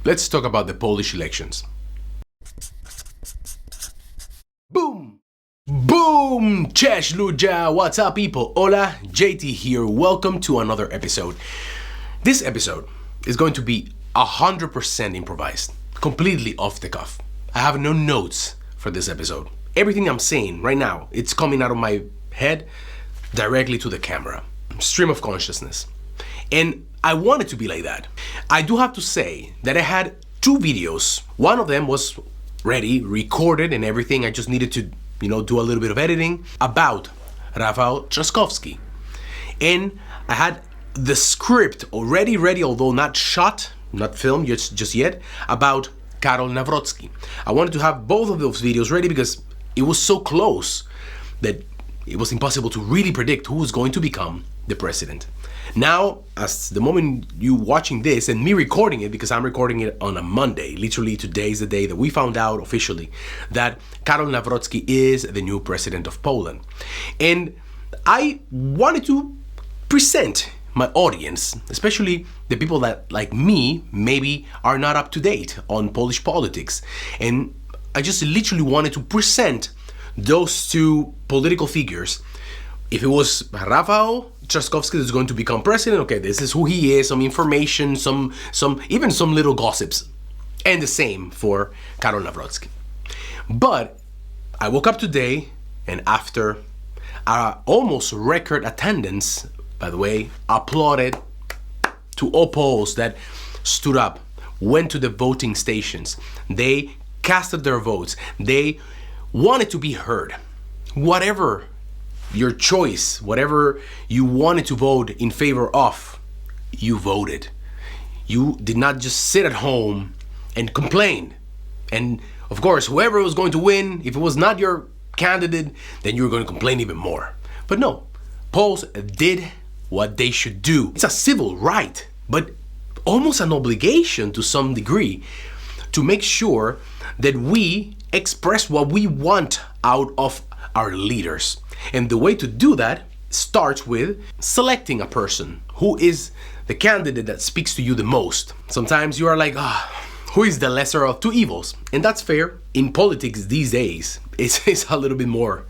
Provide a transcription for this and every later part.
let's talk about the Polish elections. Boom! Boom! Cześć ludzie! What's up people? Hola, JT here. Welcome to another episode. This episode is going to be 100% improvised, completely off the cuff. I have no notes for this episode. Everything I'm saying right now, it's coming out of my head directly to the camera. Stream of consciousness. And I want it to be like that. I do have to say that I had 2 videos. One of them was ready, recorded and everything. I just needed to, do a little bit of editing about Rafał Trzaskowski. And I had the script already ready, although not shot, not filmed just yet, about Karol Nawrocki. I wanted to have both of those videos ready because it was so close that it was impossible to really predict who was going to become the president. Now, as the moment you watching this and me recording it, because I'm recording it on a Monday, literally today is the day that we found out officially that Karol Nawrocki is the new president of Poland. And I wanted to present my audience, especially the people that, like me, maybe are not up to date on Polish politics. And I just literally wanted to present those 2 political figures. If it was Rafał Trzaskowski that's going to become president, okay, this is who he is, some information, even some little gossips. And the same for Karol Nawrocki. But I woke up today and after almost record attendance, by the way, applauded to all Poles that stood up, went to the voting stations. They casted their votes. They wanted to be heard. Whatever your choice, whatever you wanted to vote in favor of, you voted. You did not just sit at home and complain. And of course, whoever was going to win, if it was not your candidate, then you were going to complain even more. But no, Poles did what they should do. It's a civil right, but almost an obligation to some degree to make sure that we express what we want out of our leaders. And the way to do that starts with selecting a person who is the candidate that speaks to you the most. Sometimes you are like, who is the lesser of 2 evils? And that's fair. In politics these days, it's a little bit more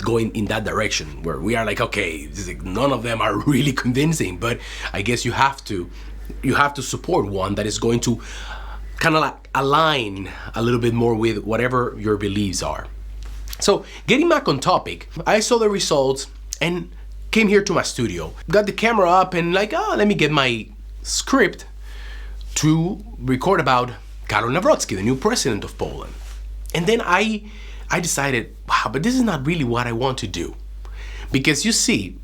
going in that direction where we are like, okay, none of them are really convincing, but I guess you have to support one that is going to kind of like align a little bit more with whatever your beliefs are. So getting back on topic, I saw the results and came here to my studio, got the camera up and like, let me get my script to record about Karol Nawrocki, the new president of Poland. And then I decided, wow, but this is not really what I want to do. Because you see,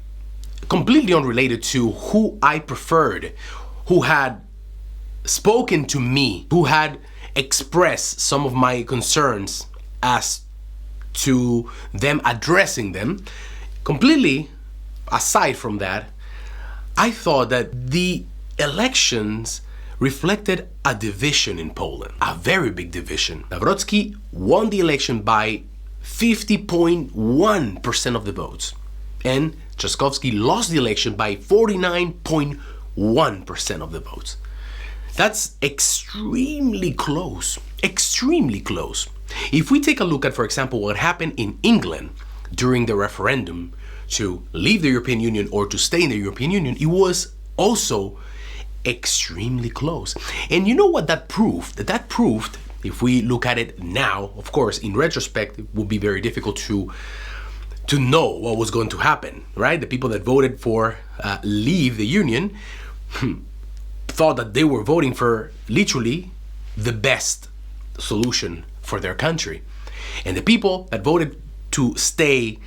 completely unrelated to who I preferred, who had spoken to me, who had expressed some of my concerns as to them addressing them, completely aside from that, I thought that the elections reflected a division in Poland, a very big division. Nawrocki won the election by 50.1% of the votes, and Trzaskowski lost the election by 49.1% of the votes. That's extremely close, extremely close. If we take a look at, for example, what happened in England during the referendum to leave the European Union or to stay in the European Union, it was also extremely close. And you know what that proved? That proved, if we look at it now, of course, in retrospect, it would be very difficult to know what was going to happen, right? The people that voted for leave the Union thought that they were voting for literally the best solution for their country. And the people that voted to stay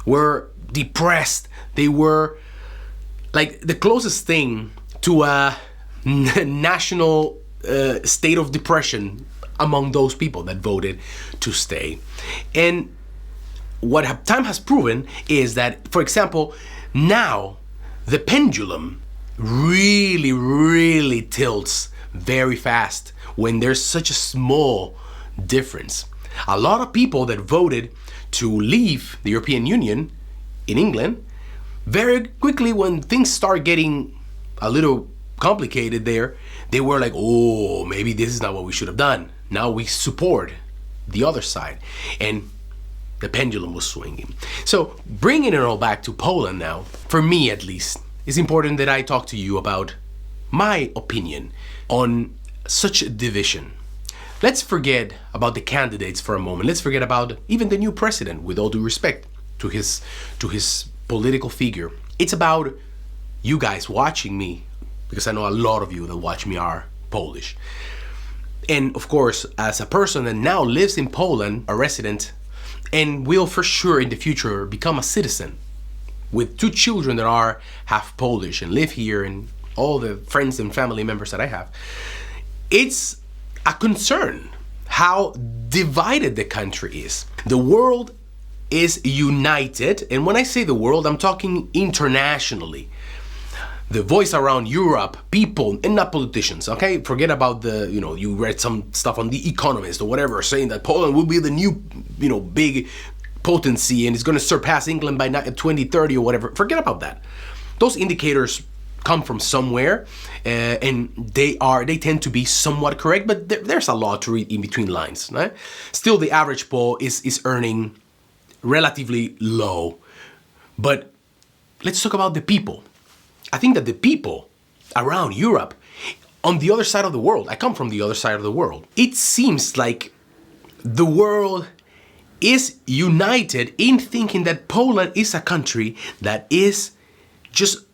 were depressed. They were like the closest thing to a national state of depression among those people that voted to stay. And what time has proven is that, for example, now the pendulum really tilts very fast when there's such a small difference. A lot of people that voted to leave the European Union in England, very quickly when things start getting a little complicated there, they were like, oh, maybe this is not what we should have done. Now we support the other side. And the pendulum was swinging. So bringing it all back to Poland now, for me at least, it's important that I talk to you about my opinion on such a division. Let's forget about the candidates for a moment. Let's forget about even the new president, with all due respect to his political figure. It's about you guys watching me, because I know a lot of you that watch me are Polish. And of course, as a person that now lives in Poland, a resident, and will for sure in the future become a citizen, with 2 children that are half Polish and live here, and all the friends and family members that I have, it's a concern how divided the country is. The world is united, and when I say the world, I'm talking internationally. The voice around Europe, people, and not politicians, okay? Forget about you read some stuff on The Economist or whatever, saying that Poland will be the new, big potency and it's gonna surpass England by 2030 or whatever. Forget about that. Those indicators come from somewhere, and they tend to be somewhat correct, but there's a lot to read in between lines, right? Still, the average Pole is earning relatively low. But let's talk about the people. I think that the people around Europe, on the other side of the world, I come from the other side of the world, it seems like the world is united in thinking that Poland is a country that is just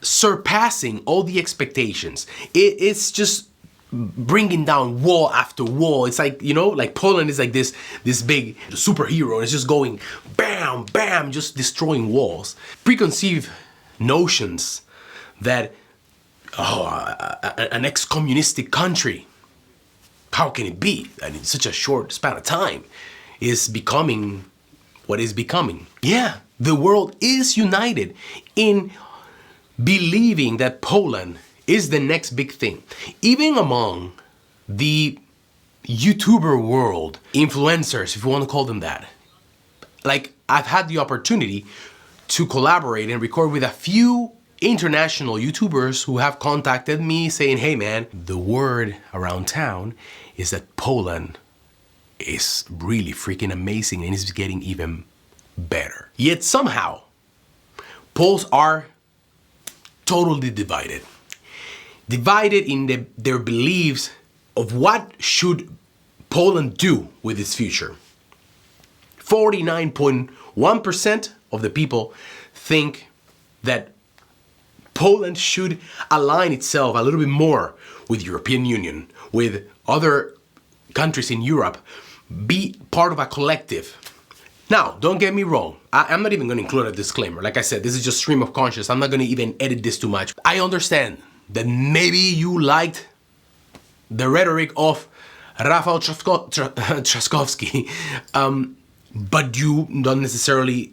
surpassing all the expectations. It's just bringing down wall after wall. It's like, like Poland is like this big superhero, and it's just going bam, bam, just destroying walls. Preconceived notions that, an ex-communistic country, how can it be that in such a short span of time is becoming what is becoming? Yeah, the world is united in believing that Poland is the next big thing. Even among the YouTuber world, influencers, if you want to call them that. Like, I've had the opportunity to collaborate and record with a few international YouTubers who have contacted me saying, hey man, the word around town is that Poland is really freaking amazing and is getting even better. Yet somehow, Poles are totally divided. Divided in their beliefs of what should Poland do with its future. 49.1% of the people think that Poland should align itself a little bit more with European Union, with other countries in Europe, be part of a collective. Now, don't get me wrong, I'm not even going to include a disclaimer. Like I said, this is just stream of conscious. I'm not going to even edit this too much. I understand that maybe you liked the rhetoric of Rafał Trzaskowski, but you don't necessarily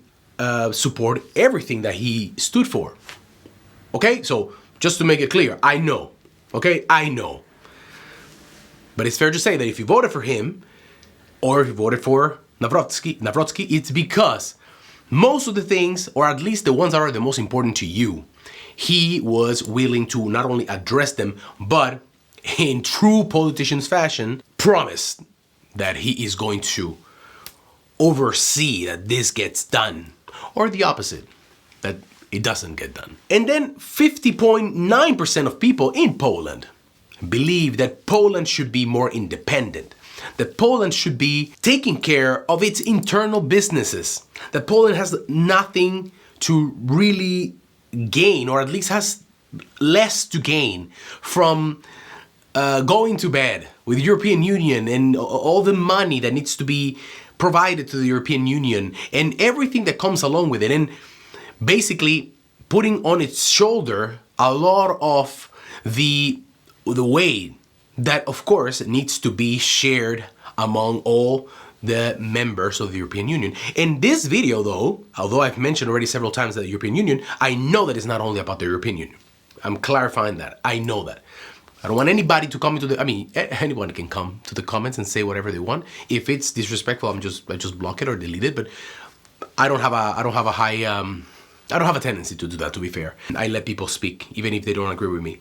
support everything that he stood for. Okay, so just to make it clear, I know. Okay, I know. But it's fair to say that if you voted for him, or if you voted for Nawrocki, it's because most of the things, or at least the ones that are the most important to you, he was willing to not only address them, but in true politician's fashion, promised that he is going to oversee that this gets done, or the opposite, that it doesn't get done. And then 50.9% of people in Poland believe that Poland should be more independent, that Poland should be taking care of its internal businesses, that Poland has nothing to really gain, or at least has less to gain from going to bed with the European Union and all the money that needs to be provided to the European Union and everything that comes along with it, and basically putting on its shoulder a lot of the weight that, of course, needs to be shared among all the members of the European Union. In this video, though, although I've mentioned already several times that the European Union, I know that it's not only about the European Union. I'm clarifying that. I know that. I don't want anybody to come into the, anyone can come to the comments and say whatever they want. If it's disrespectful, I just block it or delete it. But I don't have a high I don't have a tendency to do that, to be fair. I let people speak, even if they don't agree with me.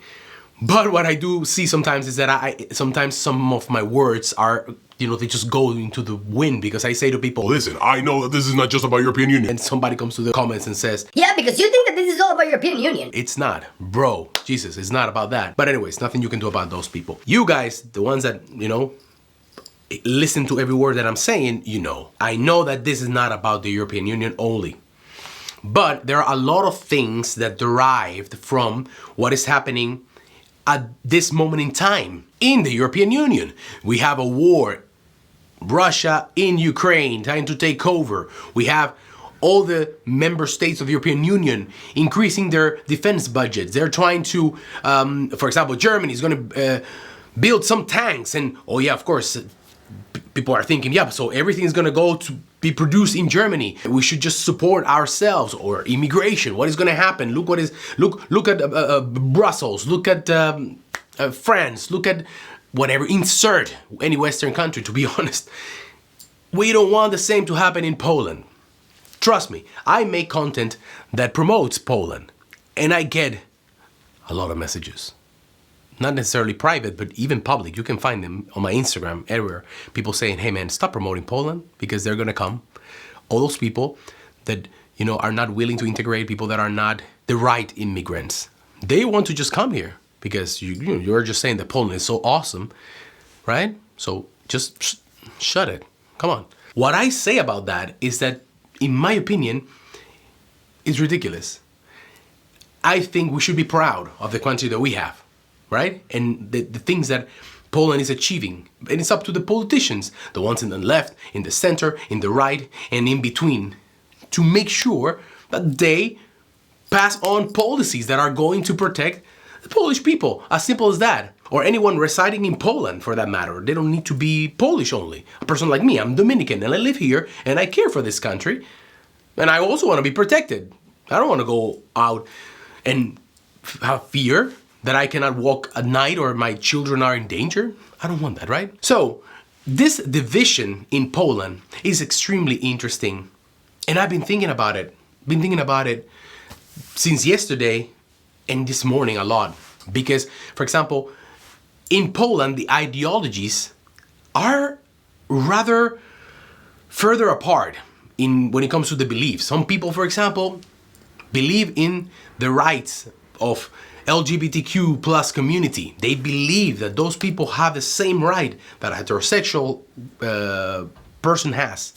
But what I do see sometimes is that sometimes some of my words are, they just go into the wind, because I say to people, listen, I know that this is not just about European Union. And somebody comes to the comments and says, yeah, because you think that this is all about European Union. It's not, bro. Jesus, it's not about that. But anyways, nothing you can do about those people. You guys, the ones that, listen to every word that I'm saying, I know that this is not about the European Union only. But there are a lot of things that derived from what is happening at this moment in time in the European Union. We have a war, Russia in Ukraine trying to take over. We have all the member states of the European Union increasing their defense budgets. They're trying to, for example, Germany is going to build some tanks, and oh yeah, of course, people are thinking, yeah, so everything is going to go to be produced in Germany. We should just support ourselves, or immigration. What is going to happen? Look at Brussels. Look at France. Look at whatever. Insert any Western country. To be honest, we don't want the same to happen in Poland. Trust me, I make content that promotes Poland, and I get a lot of messages. Not necessarily private, but even public. You can find them on my Instagram, everywhere. People saying, hey man, stop promoting Poland, because they're gonna come. All those people that, are not willing to integrate, people that are not the right immigrants. They want to just come here because you're just saying that Poland is so awesome, right? So just shut it. Come on. What I say about that is that, in my opinion, is ridiculous. I think we should be proud of the country that we have. Right? And the things that Poland is achieving. And it's up to the politicians, the ones in the left, in the center, in the right, and in between, to make sure that they pass on policies that are going to protect the Polish people. As simple as that. Or anyone residing in Poland, for that matter. They don't need to be Polish only. A person like me, I'm Dominican, and I live here, and I care for this country. And I also want to be protected. I don't want to go out and have fear that I cannot walk at night or my children are in danger. I don't want that, right? So this division in Poland is extremely interesting. And I've been thinking about it since yesterday and this morning a lot. Because, for example, in Poland, the ideologies are rather further apart when it comes to the beliefs. Some people, for example, believe in the rights of LGBTQ plus community. They believe that those people have the same right that a heterosexual person has.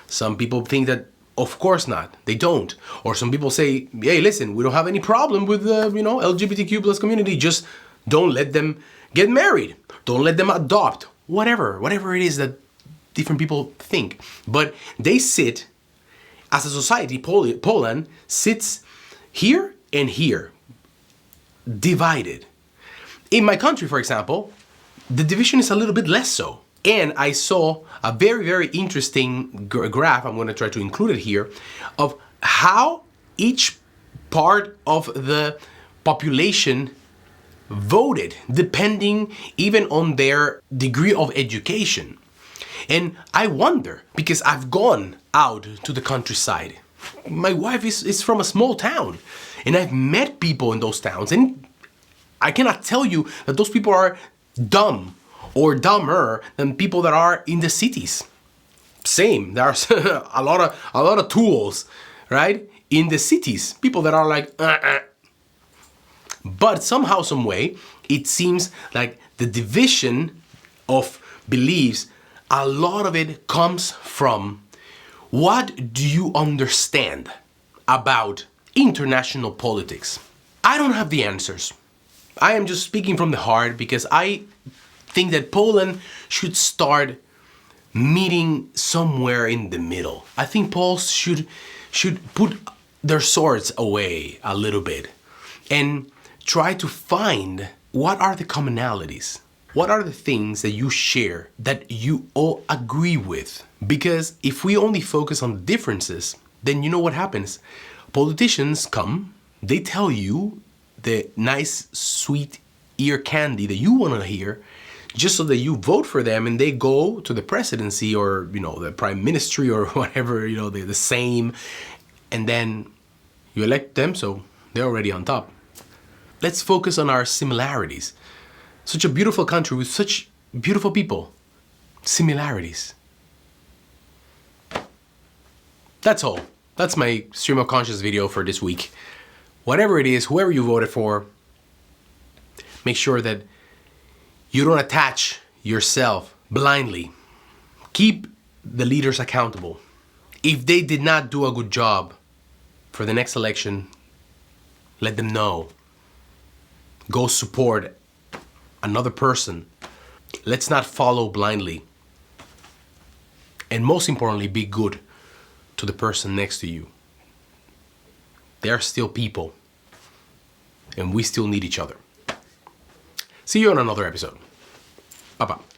Some people think that, of course not, they don't. Or some people say, hey, listen, we don't have any problem with the LGBTQ plus community, just don't let them get married, don't let them adopt, whatever it is that different people think. But they sit, as a society, Poland sits here and here, divided. In my country, for example, the division is a little bit less so. And I saw a very, very interesting graph, I'm going to try to include it here, of how each part of the population voted, depending even on their degree of education. And I wonder, because I've gone out to the countryside. My wife is from a small town. And I've met people in those towns, and I cannot tell you that those people are dumb or dumber than people that are in the cities. Same, there's a lot of tools, right? In the cities, people that are like, But somehow, some way, it seems like the division of beliefs, a lot of it comes from, what do you understand about international politics? I don't have the answers. I am just speaking from the heart, because I think that Poland should start meeting somewhere in the middle. I think Poles should put their swords away a little bit and try to find what are the commonalities. What are the things that you share, that you all agree with? Because if we only focus on the differences, then you know what happens. Politicians come, they tell you the nice, sweet ear candy that you want to hear, just so that you vote for them, and they go to the presidency or, the prime ministry or whatever, the same, and then You elect them, so they're already on top. Let's focus on our similarities. Such a beautiful country with such beautiful people. Similarities. That's all. That's my stream of conscious video for this week. Whatever it is, whoever you voted for, make sure that you don't attach yourself blindly. Keep the leaders accountable. If they did not do a good job for the next election, let them know. Go support another person. Let's not follow blindly. And most importantly, be good to the person next to you. They are still people, and we still need each other. See you on another episode. Bye-bye.